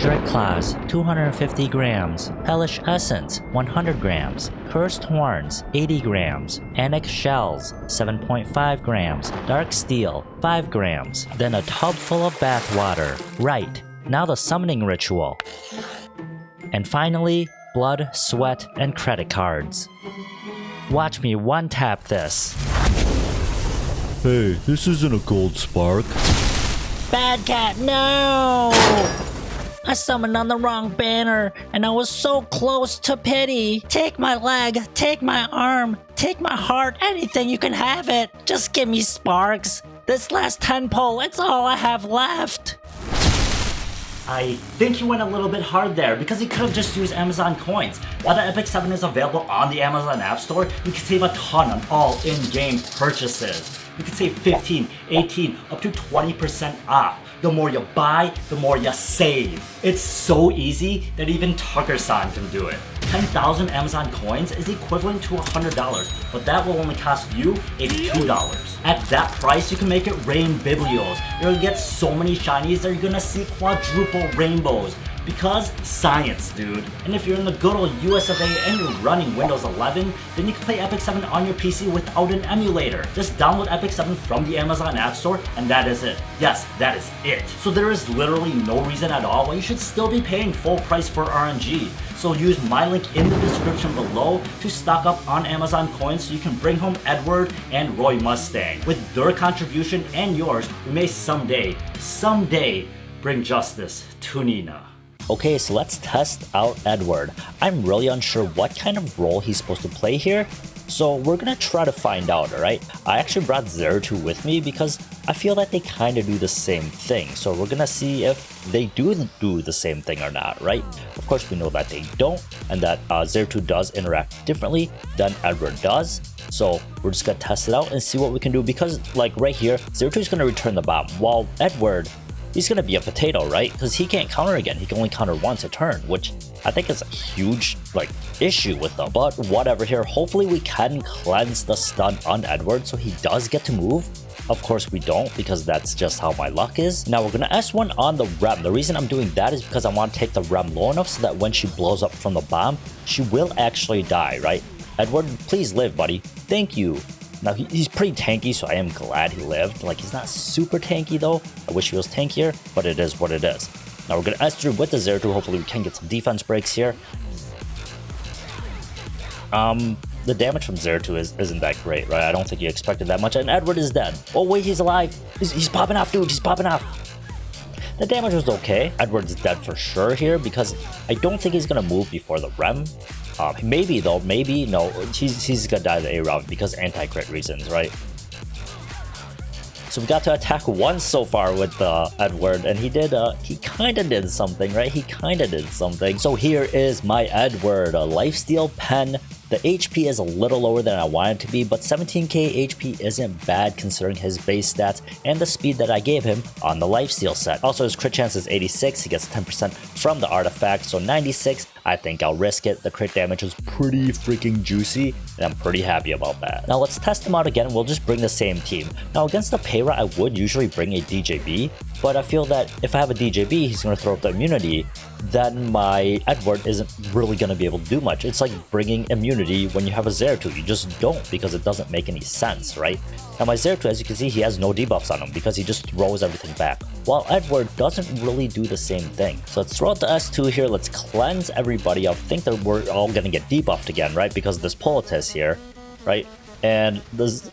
Dread Claws 250 grams, Hellish Essence 100 grams, Cursed Horns 80 grams, Anik Shells 7.5 grams, Dark Steel 5 grams, then a tub full of bath water. Right, now the summoning ritual. And finally, blood, sweat, and credit cards. Watch me one tap this. Hey, this isn't a gold spark. Bad cat, no! I summoned on the wrong banner, and I was so close to pity. Take my leg, take my arm, take my heart, anything, you can have it. Just give me sparks. This last 10 pull, it's all I have left. I think you went a little bit hard there because you could have just used Amazon coins. While the Epic 7 is available on the Amazon App Store, you can save a ton on all in-game purchases. You can save 15, 18, up to 20% off. The more you buy, the more you save. It's so easy that even Tucker-san can do it. 10,000 Amazon coins is equivalent to $100, but that will only cost you $82. At that price, you can make it rain biblios. You're gonna get so many shinies that you're gonna see quadruple rainbows. Because science, dude. And if you're in the good old US of A and you're running Windows 11, then you can play Epic 7 on your PC without an emulator. Just download Epic 7 from the Amazon App Store, and that is it. Yes, that is it. So there is literally no reason at all why you should still be paying full price for RNG. So use my link in the description below to stock up on Amazon coins so you can bring home Edward and Roy Mustang. With their contribution and yours, we may someday bring justice to Nina. Okay, so let's test out Edward. I'm really unsure what kind of role he's supposed to play here, so we're gonna try to find out, alright? I actually brought Zerato with me because I feel that they kind of do the same thing, so we're gonna see if they do the same thing or not, right? Of course, we know that they don't, and that Zerato does interact differently than Edward does, so we're just gonna test it out and see what we can do because, like right here, Zerato is gonna return the bomb, while Edward, he's gonna be a potato, right? Because he can't counter again. He can only counter once a turn, which I think is a huge issue with them. But whatever here, hopefully we can cleanse the stun on Edward so he does get to move. Of course we don't because that's just how my luck is. Now we're gonna S1 on the Rem. The reason I'm doing that is because I want to take the Rem low enough so that when she blows up from the bomb, she will actually die, right? Edward, please live, buddy. Thank you. Now he's pretty tanky, so I am glad he lived. Like, he's not super tanky though. I wish he was tankier, but it is what it is. Now we're gonna S3 with the Zerato. Hopefully we can get some defense breaks here. The damage from Zerato isn't that great, right? I don't think you expected that much. And Edward is dead. Oh wait, he's alive. He's popping off, dude. He's popping off. The damage was okay. Edward's dead for sure here because I don't think he's gonna move before the Rem. Maybe though, maybe no, he's gonna die the A round because anti-crit reasons, right? So we got to attack once so far with Edward, and he kinda did something, right? He kinda did something. So here is my Edward, a lifesteal pen. The HP is a little lower than I want it to be, but 17k HP isn't bad considering his base stats and the speed that I gave him on the lifesteal set. Also, his crit chance is 86, he gets 10% from the artifact, so 96. I think I'll risk it. The crit damage was pretty freaking juicy, and I'm pretty happy about that. Now let's test him out again. We'll just bring the same team. Now against the Payra, I would usually bring a DJB, but I feel that if I have a DJB, he's going to throw up the immunity, then my Edward isn't really going to be able to do much. It's like bringing immunity when you have a Zerato. You just don't because it doesn't make any sense, right? Now my Zerato, as you can see, he has no debuffs on him because he just throws everything back, while Edward doesn't really do the same thing. So let's throw out the S2 here. Let's cleanse everybody. I think that we're all going to get debuffed again, right? Because this Politis here, right? And this,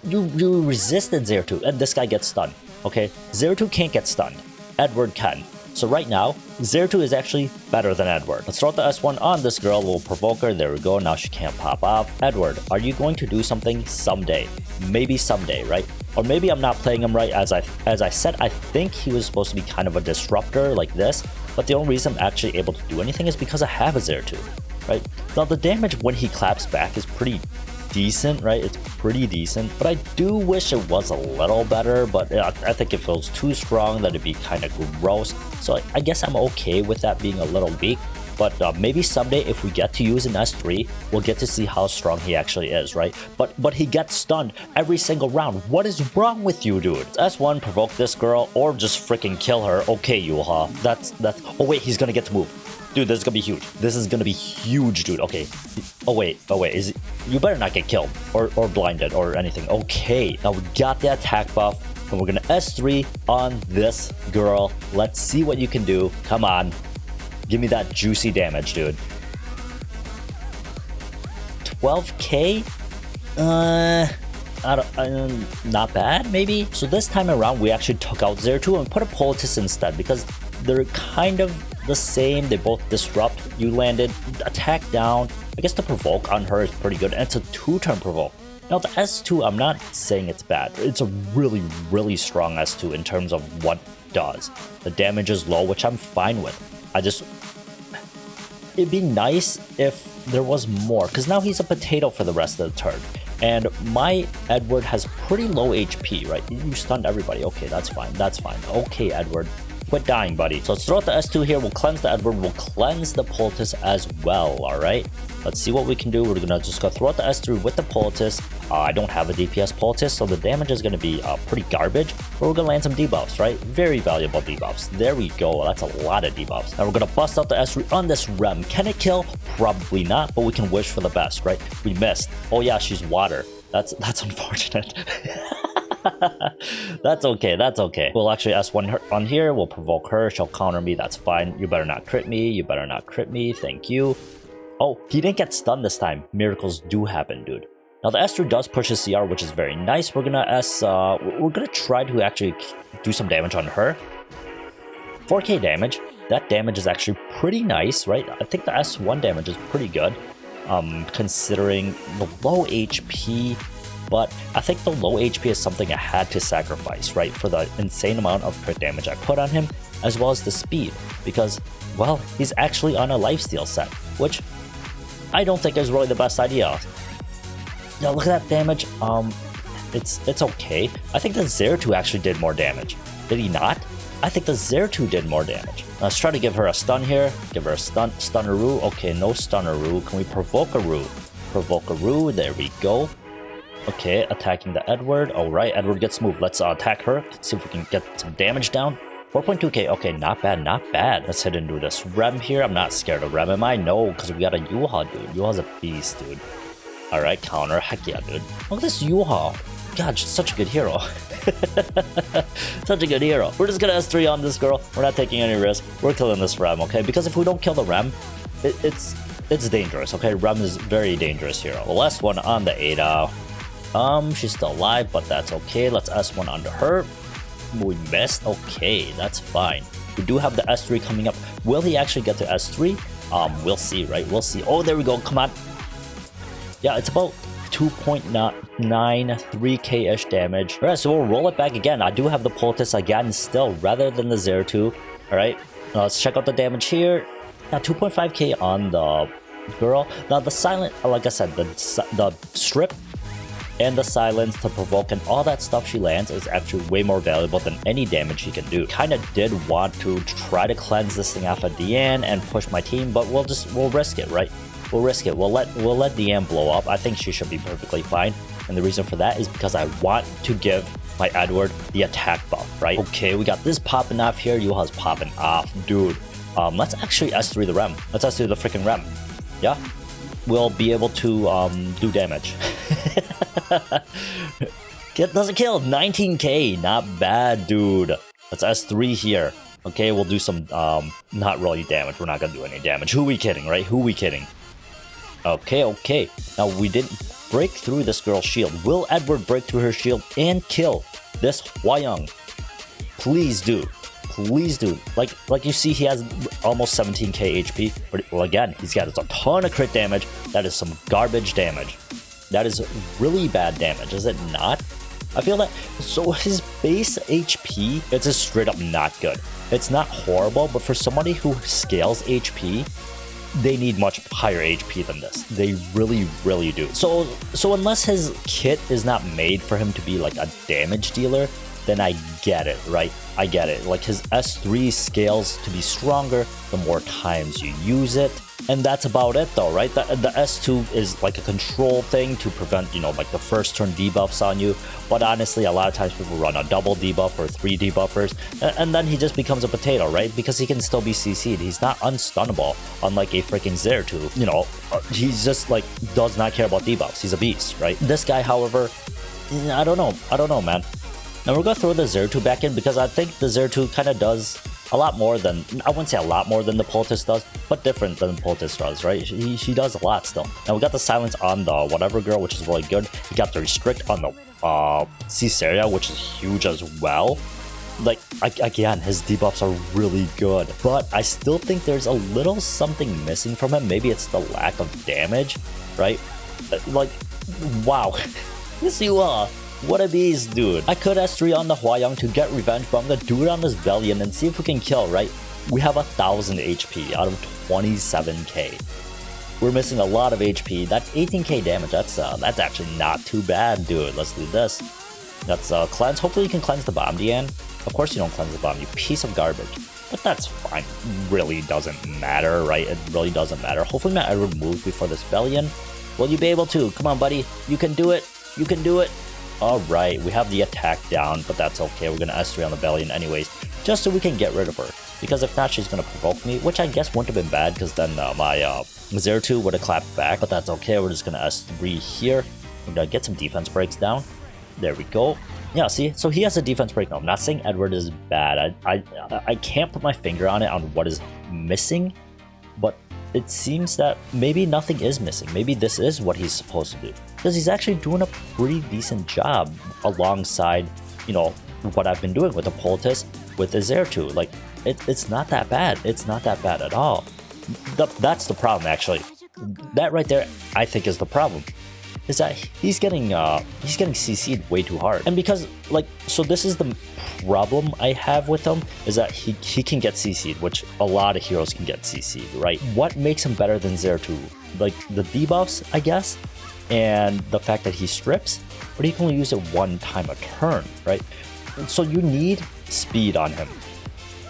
you resisted Zerato, and this guy gets stunned. Okay, Zerato can't get stunned. Edward can. So right now, Zerato is actually better than Edward. Let's throw out the S1 on this girl. We'll provoke her. There we go. Now she can't pop off. Edward, are you going to do something someday? Maybe someday, right? Or maybe I'm not playing him right. As I said, I think he was supposed to be kind of a disruptor like this. But the only reason I'm actually able to do anything is because I have a Zerato, right? Now the damage when he claps back is pretty decent, right? It's pretty decent, but I do wish it was a little better, but I think if it was too strong, that'd be kind of gross. So I guess I'm okay with that being a little weak. But maybe someday if we get to use an S3, we'll get to see how strong he actually is, right? But he gets stunned every single round. What is wrong with you, dude? S1, provoke this girl, or just freaking kill her. Okay, Yuha. That's... Oh, wait, he's gonna get to move. Dude, this is gonna be huge. This is gonna be huge, dude. Okay. Oh, wait. You better not get killed or blinded or anything. Okay. Now we got the attack buff. And we're gonna S3 on this girl. Let's see what you can do. Come on. Give me that juicy damage, dude. 12k? Not bad, maybe? So this time around, we actually took out Zerato and put a poultice instead because they're kind of the same. They both disrupt. You landed attack down. I guess the provoke on her is pretty good, and it's a 2-turn provoke. Now the S2, I'm not saying it's bad. It's a really, really strong S2 in terms of what it does. The damage is low, which I'm fine with. It'd be nice if there was more, because now he's a potato for the rest of the turn. And my Edward has pretty low HP, right? You stunned everybody. Okay, that's fine. That's fine. Okay, Edward. Quit dying, buddy. So let's throw out the S2 here. We'll cleanse the Edward. We'll cleanse the poultice as well, all right? Let's see what we can do. We're going to just go throw out the S3 with the poultice. I don't have a DPS poultice, so the damage is going to be pretty garbage. But we're going to land some debuffs, right? Very valuable debuffs. There we go. That's a lot of debuffs. Now we're going to bust out the S3 on this Rem. Can it kill? Probably not, but we can wish for the best, right? We missed. Oh yeah, she's water. That's unfortunate. That's okay, that's okay. We'll actually S1 on here. We'll provoke her. She'll counter me. That's fine. You better not crit me. You better not crit me. Thank you. Oh, he didn't get stunned this time. Miracles do happen, dude. Now the S3 does push his CR, which is very nice. We're gonna try to actually do some damage on her. 4k damage. That damage is actually pretty nice, right? I think the S1 damage is pretty good, considering the low HP. But I think the low HP is something I had to sacrifice, right? For the insane amount of crit damage I put on him, as well as the speed. Because, well, he's actually on a lifesteal set, which I don't think is really the best idea. Now look at that damage. It's okay. I think the Zerato actually did more damage. Did he not? I think the Zerato did more damage. Let's try to give her a stun here. Give her a stunneroo. Okay, no stunneroo. Can we provoke a Roo? Provoke a Roo. There we go. Okay, attacking the Edward. Alright, Edward gets moved. Let's attack her. See if we can get some damage down. 4.2k. Okay, not bad, not bad. Let's hit into this Rem here. I'm not scared of Rem, am I? No, because we got a Yuha, dude. Yuha's a beast, dude. Alright, counter. Heck yeah, dude. Look at this Yuha. God, she's such a good hero. Such a good hero. We're just gonna S3 on this girl. We're not taking any risk. We're killing this Rem, okay? Because if we don't kill the Rem, it's dangerous, okay? Rem is very dangerous hero. The last one on the Ada. She's still alive, but that's okay. Let's S1 onto her. We missed. Okay, that's fine. We do have the S3 coming up. Will he actually get to S3? We'll see, right? We'll see. Oh, there we go. Come on. Yeah, it's about 2.93k-ish damage. Alright, so we'll roll it back again. I do have the poultice again still, rather than the Zerato. Alright, let's check out the damage here. Now, 2.5k on the girl. Now, the silent, like I said, the strip and the silence to provoke and all that stuff she lands is actually way more valuable than any damage she can do. Kinda did want to try to cleanse this thing off of Deanne and push my team, but we'll risk it, right? We'll risk it. We'll let Deanne blow up. I think she should be perfectly fine. And the reason for that is because I want to give my Edward the attack buff, right? Okay, we got this popping off here. Yuha's popping off, dude. Let's actually S3 the Rem. Let's S3 the freaking Rem. Yeah? We'll be able to do damage. Doesn't kill. 19k. Not bad, dude. Let's S3 here. Okay, we'll do some not really damage. We're not gonna do any damage. Who we kidding, right? Who we kidding? Okay. Now we didn't break through this girl's shield. Will Edward break through her shield and kill this Hwayang? Please do. Please do. Like you see, he has almost 17k HP. But well, again, he's got a ton of crit damage. That is some garbage damage. That is really bad damage, is it not? I feel that. So his base HP, it's just straight up not good. It's not horrible, but for somebody who scales HP, they need much higher HP than this. They really, really do. So unless his kit is not made for him to be like a damage dealer, then I get it, right? I get it. Like his S3 scales to be stronger the more times you use it. And that's about it though, right? The S2 is like a control thing to prevent, you know, like the first turn debuffs on you. But honestly, a lot of times people run a double debuff or 3 debuffers, and then he just becomes a potato, right? Because he can still be CC'd. He's not unstunnable, unlike a freaking Zerato. You know, he's just like, does not care about debuffs. He's a beast, right? This guy, however, I don't know, man. Now we're gonna throw the Zerato back in because I think the Zerato kind of does a lot more than, I wouldn't say a lot more than the poultice does, but different than the poultice does, right? She does a lot still. Now we got the silence on the whatever girl, which is really good. We got the restrict on the Caesarea, which is huge as well. Like, again, his debuffs are really good, but I still think there's a little something missing from him. Maybe it's the lack of damage, right? Like, wow. Yes, you are. What a beast, dude. I could S3 on the Hwayoung to get revenge, but I'm gonna do it on this Bellion and see if we can kill, right? We have 1,000 HP out of 27k. We're missing a lot of HP. That's 18k damage. That's actually not too bad, dude. Let's do this. That's cleanse. Hopefully you can cleanse the bomb, Deanne. Of course you don't cleanse the bomb, you piece of garbage. But that's fine. Really doesn't matter, right? It really doesn't matter. Hopefully my Edward moves before this Bellion. Will you be able to? Come on, buddy. You can do it. You can do it. Alright, we have the attack down, but that's okay. We're gonna S3 on the Bellion anyways, just so we can get rid of her. Because if not, she's gonna provoke me, which I guess wouldn't have been bad, because then my Zerato would have clapped back, but that's okay. We're just gonna S3 here. We're gonna get some defense breaks down. There we go. Yeah, see? So he has a defense break now. I'm not saying Edward is bad. I can't put my finger on it on what is missing, but it seems that maybe nothing is missing. Maybe this is what he's supposed to do. Because he's actually doing a pretty decent job alongside, you know, what I've been doing with the poultice, with the Zerato. Like, it's not that bad. It's not that bad at all. That's the problem, actually. That right there, I think, is the problem. Is that he's getting CC'd way too hard. And because, like, so this is the problem I have with him, is that he can get CC'd, which a lot of heroes can get CC'd, right? What makes him better than Zerato? Like, the debuffs, I guess, and the fact that he strips, but he can only use it one time a turn, right? So you need speed on him,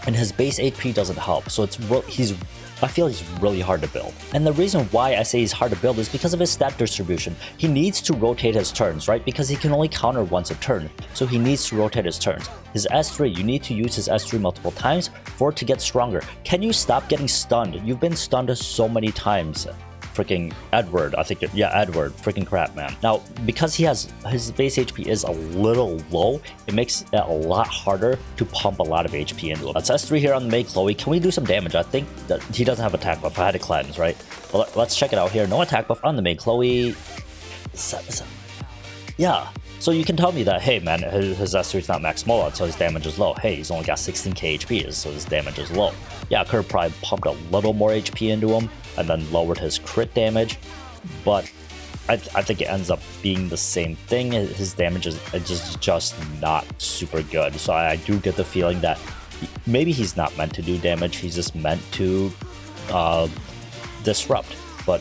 and his base HP doesn't help. So I feel he's really hard to build. And the reason why I say he's hard to build is because of his stat distribution. He needs to rotate his turns, right? Because he can only counter once a turn. So he needs to rotate his turns. His S3, you need to use his S3 multiple times for it to get stronger. Can you stop getting stunned? You've been stunned so many times. Freaking Edward, I think, yeah, Edward, freaking crap, man. Now, because his base HP is a little low, it makes it a lot harder to pump a lot of HP into him. Let's S3 here on the Mei Chloe. Can we do some damage? I think that he doesn't have attack buff. I had to cleanse, right? Well, let's check it out here. No attack buff on the Mei Chloe. Yeah. So you can tell me that, hey man, his S3 is not max Mola, so his damage is low. Hey, he's only got 16k HP, so his damage is low. Yeah, I could have probably pumped a little more HP into him and then lowered his crit damage, but I think it ends up being the same thing. His damage is just not super good. So I do get the feeling that maybe he's not meant to do damage. He's just meant to disrupt. But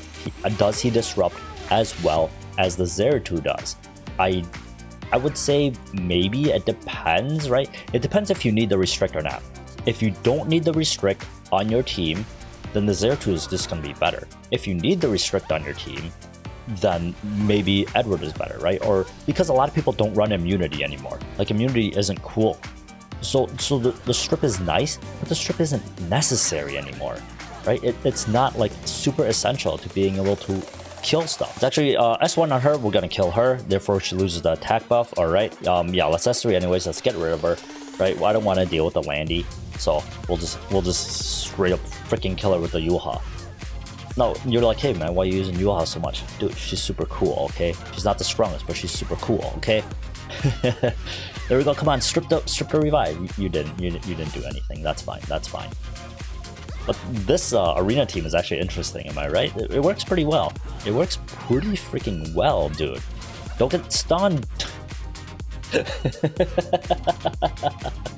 does he disrupt as well as the Zerato does? I would say maybe. It depends, right? It depends if you need the restrict or not. If you don't need the restrict on your team, then the Zerato is just going to be better. If you need the restrict on your team, then maybe Edward is better, right? Or because a lot of people don't run immunity anymore. Like, immunity isn't cool. So the strip is nice, but the strip isn't necessary anymore, right? It's not like super essential to being able to kill stuff. It's actually S1 on her. We're gonna kill her, therefore she loses the attack buff. All right, yeah, let's S3 anyways. Let's get rid of her, right? Well, I don't want to deal with the Landy, so we'll just straight up freaking kill her with the Yuha. No, you're like, hey man, why are you using Yuha so much? Dude, she's super cool, okay? She's not the strongest, but she's super cool, okay? There we go. Come on, strip the revive. You didn't do anything. That's fine. That's fine. But this arena team is actually interesting, am I right? It works pretty well. It works pretty freaking well, dude. Don't get stunned.